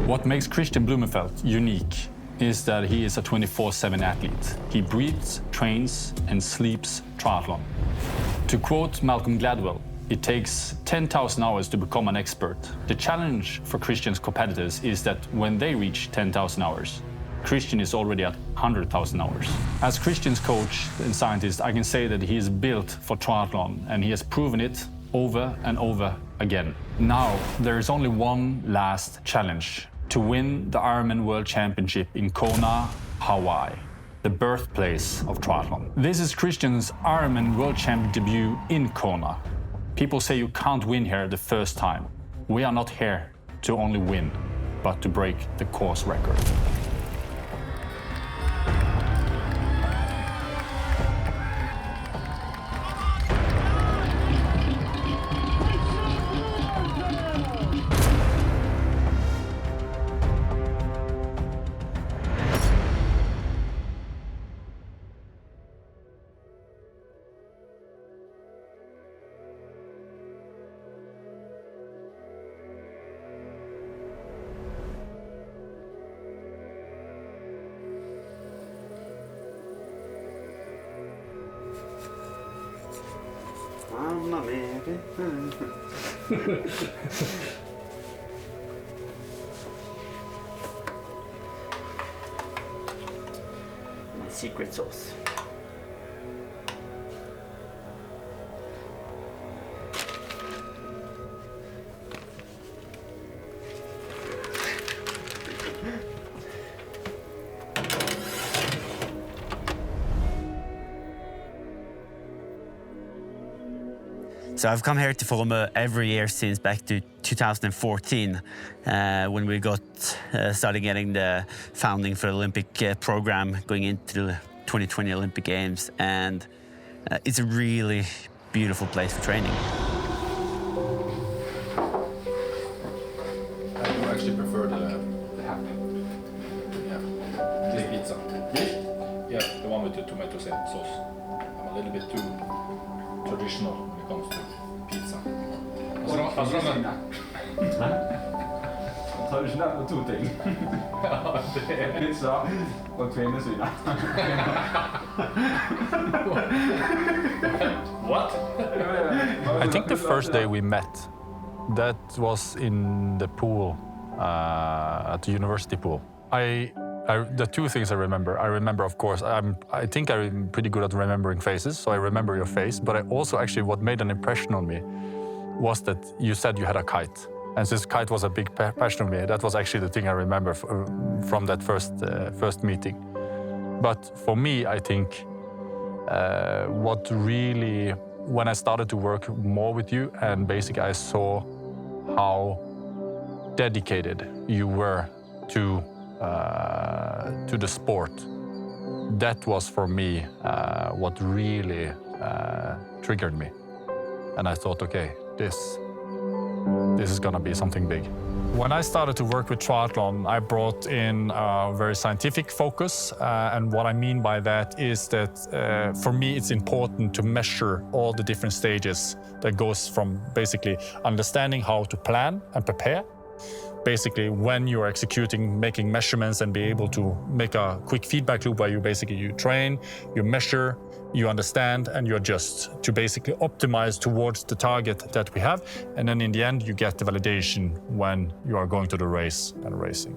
What makes Kristian Blummenfelt unique is that he is a 24/7 athlete. He breathes, trains, and sleeps triathlon. To quote Malcolm Gladwell, it takes 10,000 hours to become an expert. The challenge for Kristian's competitors is that when they reach 10,000 hours, Kristian is already at 100,000 hours. As Kristian's coach and scientist, I can say that he is built for triathlon, and he has proven it over and over again. Now, there is only one last challenge: to win the IRONMAN World Championship in Kona, Hawaii, the birthplace of triathlon. This is Kristian's IRONMAN World Champion debut in Kona. People say you can't win here the first time. We are not here to only win, but to break the course record. Mamma mia. My secret sauce. So I've come here to FOMA every year since back to 2014, when we started getting the founding for the Olympic program going into the 2020 Olympic Games, and it's a really beautiful place for training. I do actually prefer the half. Yeah, this pizza. Yeah, the one with the tomato sauce. I'm a little bit too traditional when it comes to pizza. Tradisjonelt med 2 ting. Pizza og kvinnesyne. What? I think the first day we met, that was in the pool, at the university pool. The 2 things I remember, of course, I think I'm pretty good at remembering faces, so I remember your face, but I also actually, what made an impression on me was that you said you had a kite. And since kite was a big passion of me, that was actually the thing I remember from that first meeting. But for me, I think what really, when I started to work more with you, and basically I saw how dedicated you were to the sport, that was for me what really triggered me. And I thought, okay, this is gonna be something big. When I started to work with triathlon, I brought in a very scientific focus. And what I mean by that is that for me, it's important to measure all the different stages that goes from basically understanding how to plan and prepare. Basically, when you're executing, making measurements and be able to make a quick feedback loop where you train, you measure, you understand, and you adjust to basically optimize towards the target that we have. And then in the end, you get the validation when you are going to the race and racing.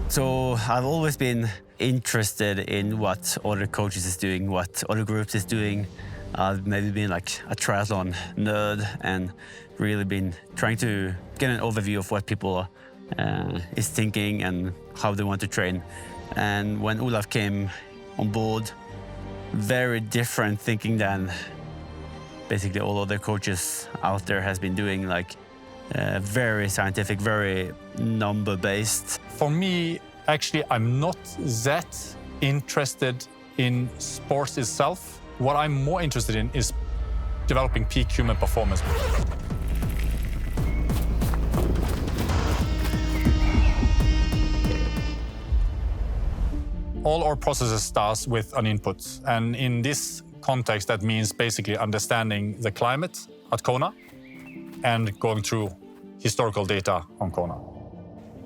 So I've always been interested in what other coaches is doing, what other groups is doing. I've maybe been like a triathlon nerd and really been trying to get an overview of what people is thinking and how they want to train. And when Olaf came on board, very different thinking than basically all other coaches out there has been doing, like very scientific, very number-based. For me, actually, I'm not that interested in sports itself. What I'm more interested in is developing peak human performance. All our processes starts with an input, and in this context, that means basically understanding the climate at KONA and going through historical data on KONA.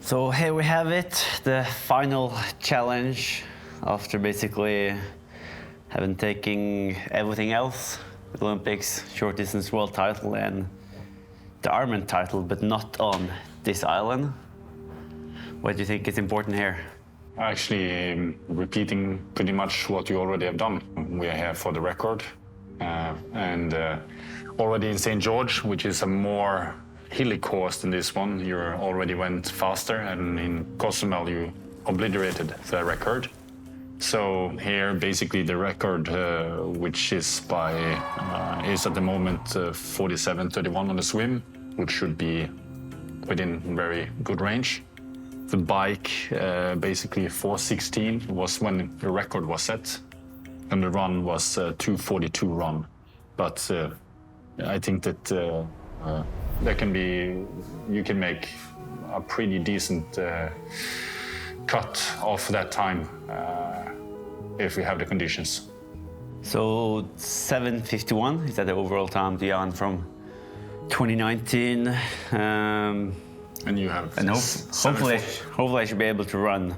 So here we have it, the final challenge after basically having taken everything else, the Olympics, short distance world title and the Ironman title, but not on this island. What do you think is important here? Actually, repeating pretty much what you already have done. We are here for the record. Already in St. George, which is a more hilly course than this one, you already went faster, and in Cozumel you obliterated the record. So here, basically, the record, which is is at the moment 47:31 on the swim, which should be within very good range. The bike, basically 4:16 was when the record was set, and the run was 2:42 run. But I think that you can make a pretty decent cut off that time if we have the conditions. So 7:51, is that the overall time beyond from 2019? And you have. And hopefully I should be able to run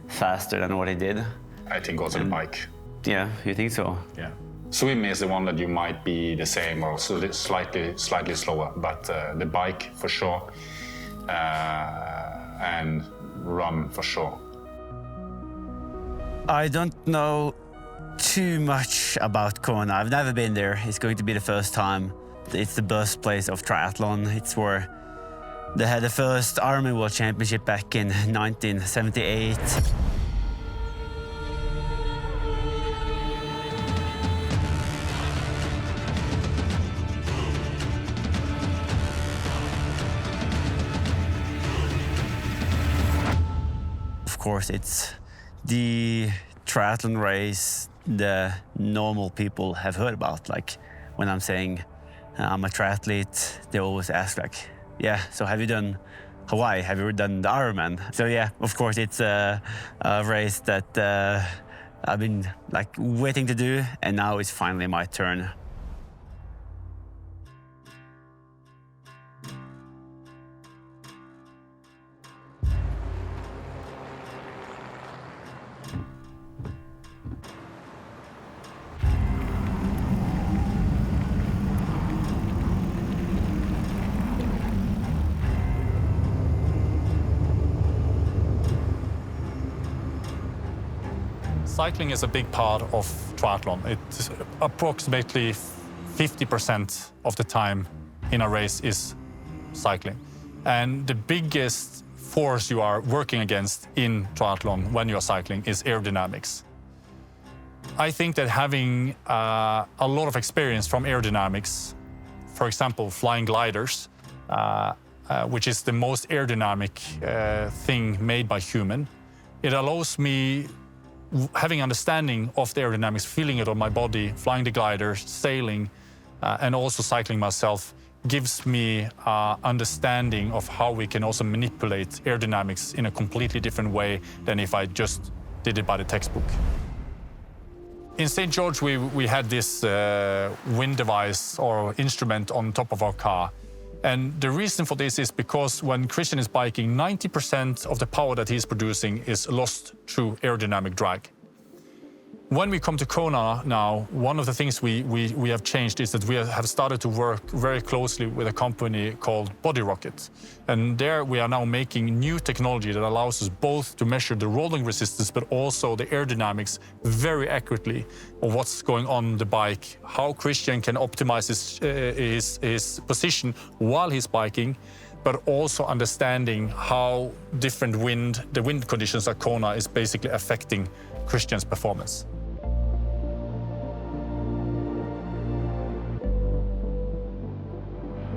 faster than what I did. I think also the bike. Yeah, you think so? Yeah. Swim is the one that you might be the same, or so slightly slower, but the bike for sure, and run for sure. I don't know too much about KONA. I've never been there. It's going to be the first time. It's the birthplace of triathlon. It's where they had the first Ironman World Championship back in 1978. Of course, it's the triathlon race the normal people have heard about. Like when I'm saying I'm a triathlete, they always ask like, yeah, so have you done Hawaii? Have you done the Ironman? So yeah, of course, it's a race that I've been like waiting to do, and now it's finally my turn. Cycling is a big part of triathlon. It's approximately 50% of the time in a race is cycling. And the biggest force you are working against in triathlon when you're cycling is aerodynamics. I think that having a lot of experience from aerodynamics, for example, flying gliders, which is the most aerodynamic thing made by human, it allows me having understanding of the aerodynamics, feeling it on my body, flying the glider, sailing, and also cycling myself, gives me understanding of how we can also manipulate aerodynamics in a completely different way than if I just did it by the textbook. In St. George, we had this wind device or instrument on top of our car. And the reason for this is because when Kristian is biking, 90% of the power that he's producing is lost through aerodynamic drag. When we come to KONA now, one of the things we have changed is that we have started to work very closely with a company called Body Rocket. And there we are now making new technology that allows us both to measure the rolling resistance, but also the aerodynamics very accurately of what's going on the bike, how Kristian can optimize his position while he's biking, but also understanding how different the wind conditions at KONA is basically affecting Kristian's performance.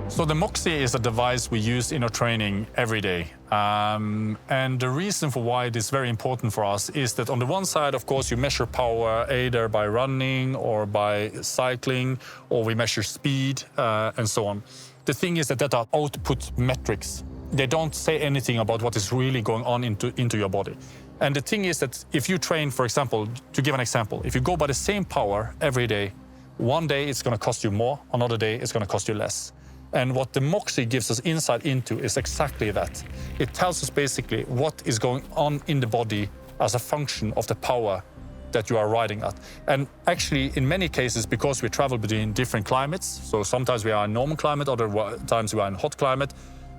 So the Moxie is a device we use in our training every day. And the reason for why it is very important for us is that on the one side, of course, you measure power either by running or by cycling, or we measure speed and so on. The thing is that are output metrics. They don't say anything about what is really going on into your body. And the thing is that if you train, for example, to give an example, if you go by the same power every day, one day it's going to cost you more, another day it's going to cost you less. And what the Moxie gives us insight into is exactly that. It tells us basically what is going on in the body as a function of the power that you are riding at. And actually, in many cases, because we travel between different climates, so sometimes we are in normal climate, other times we are in hot climate,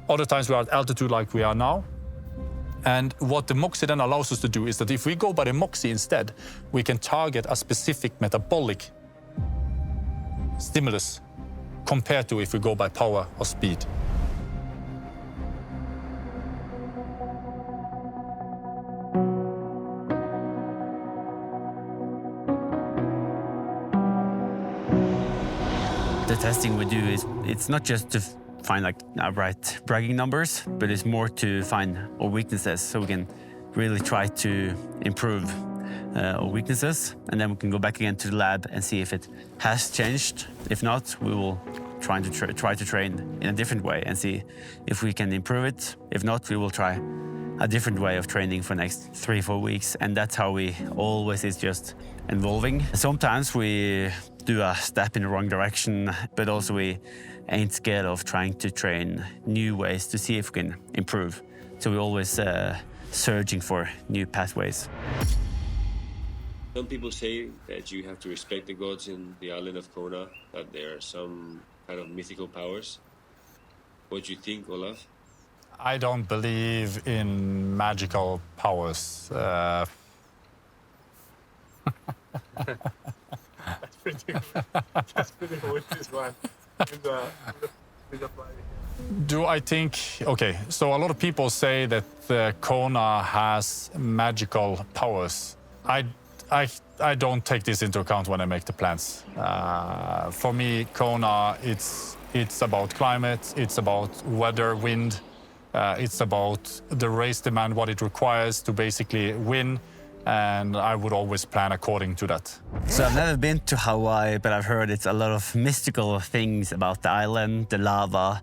other times we are at altitude like we are now. And what the Moxie then allows us to do is that if we go by the Moxie instead, we can target a specific metabolic stimulus compared to if we go by power or speed. The testing we do is, it's not just to find like right bragging numbers, but it's more to find our weaknesses so we can really try to improve our weaknesses, and then we can go back again to the lab and see if it has changed. If not, we will try to train in a different way and see if we can improve it. If not, we will try a different way of training for the next 3-4 weeks, and that's how we always is just evolving. Sometimes we do a step in the wrong direction, but also we ain't scared of trying to train new ways to see if we can improve. So we're always searching for new pathways. Some people say that you have to respect the gods in the island of Kona, that there are some kind of mythical powers. What do you think, Olaf? I don't believe in magical powers. That's pretty good, this one. Do I think, okay, so a lot of people say that KONA has magical powers. I don't take this into account when I make the plans. For me, KONA, it's about climate, it's about weather, wind, it's about the race demand, what it requires to basically win, and I would always plan according to that. So I've never been to Hawaii, but I've heard it's a lot of mystical things about the island, the lava,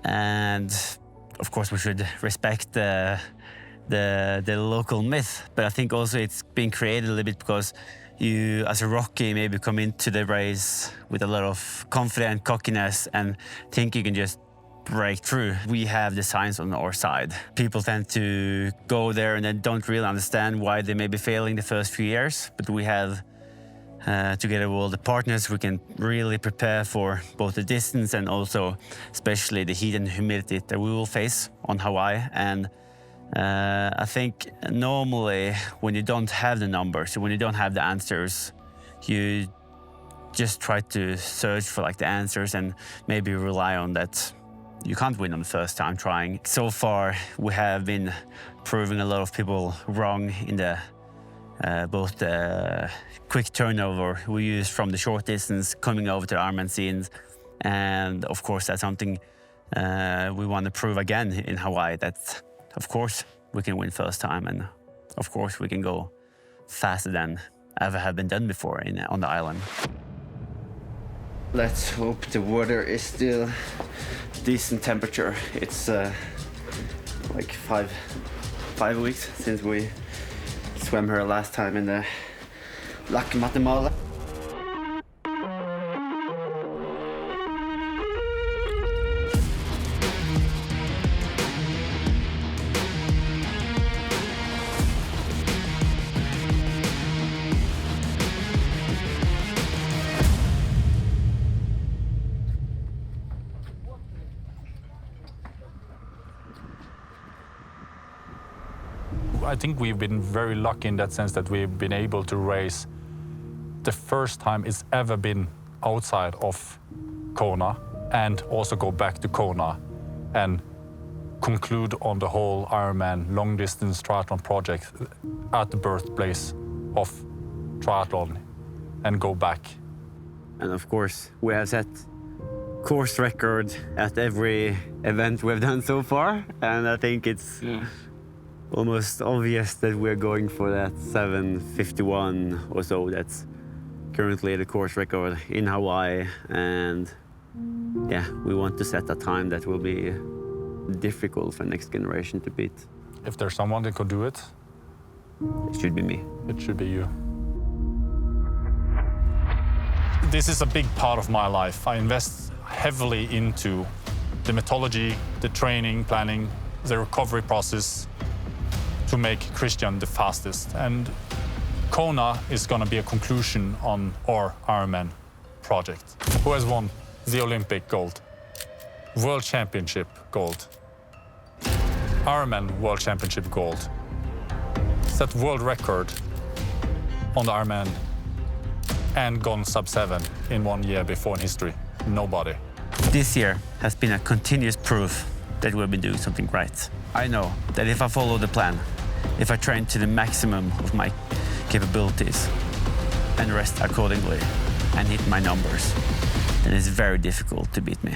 and of course we should respect the local myth. But I think also it's been created a little bit because you, as a rookie, maybe come into the race with a lot of confidence, cockiness, and think you can just break through. We have the science on our side. People tend to go there and then don't really understand why they may be failing the first few years, but we have, together with all the partners, we can really prepare for both the distance and also especially the heat and humidity that we will face on Hawaii. And I think normally when you don't have the numbers, when you don't have the answers, you just try to search for like the answers and maybe rely on that. You can't win on the first time trying. So far, we have been proving a lot of people wrong in the both the quick turnover we use from the short distance coming over to the Ironman scenes, and of course that's something we want to prove again in Hawaii. That of course we can win first time, and of course we can go faster than ever have been done before on the island. Let's hope the water is still decent temperature. It's like five weeks since we swam here last time in the Lake Matemala. I think we've been very lucky in that sense that we've been able to race the first time it's ever been outside of KONA and also go back to KONA and conclude on the whole Ironman long distance triathlon project at the birthplace of triathlon and go back. And of course, we have set course record at every event we've done so far, and I think it's almost obvious that we're going for that 7:51 or so. That's currently the course record in Hawaii, and yeah, we want to set a time that will be difficult for next generation to beat. If there's someone that could do it, It should be me. it should be you. This is a big part of my life. I invest heavily into the methodology, the training, planning, the recovery process to make Kristian the fastest. And KONA is going to be a conclusion on our Ironman project. Who has won the Olympic gold, World Championship gold, Ironman World Championship gold, set world record on the Ironman, and gone sub-7 in 1 year before in history? Nobody. This year has been a continuous proof that we've been doing something right. I know that if I follow the plan, if I train to the maximum of my capabilities and rest accordingly and hit my numbers, then it's very difficult to beat me.